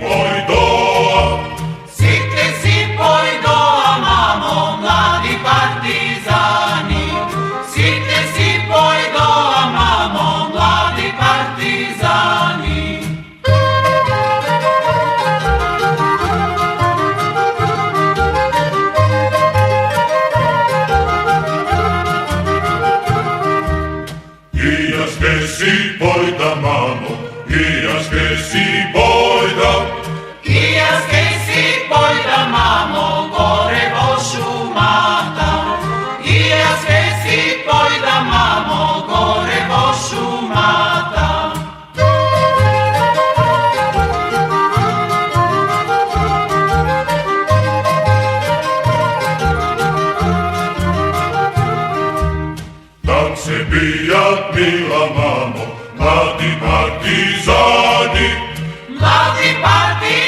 pojdo, si pojdo, mamo, mladi partizani. Si pojdo, mamo, mladi partizani. Ijaske si pojda, mamo, ijaske si pojda, Ijaske si pojda, mamo, gore vo šumata. Ijaske si pojda, mamo, gore vo šumata. tam se bijat mila mamo, mladi partizani. Mladi partizani.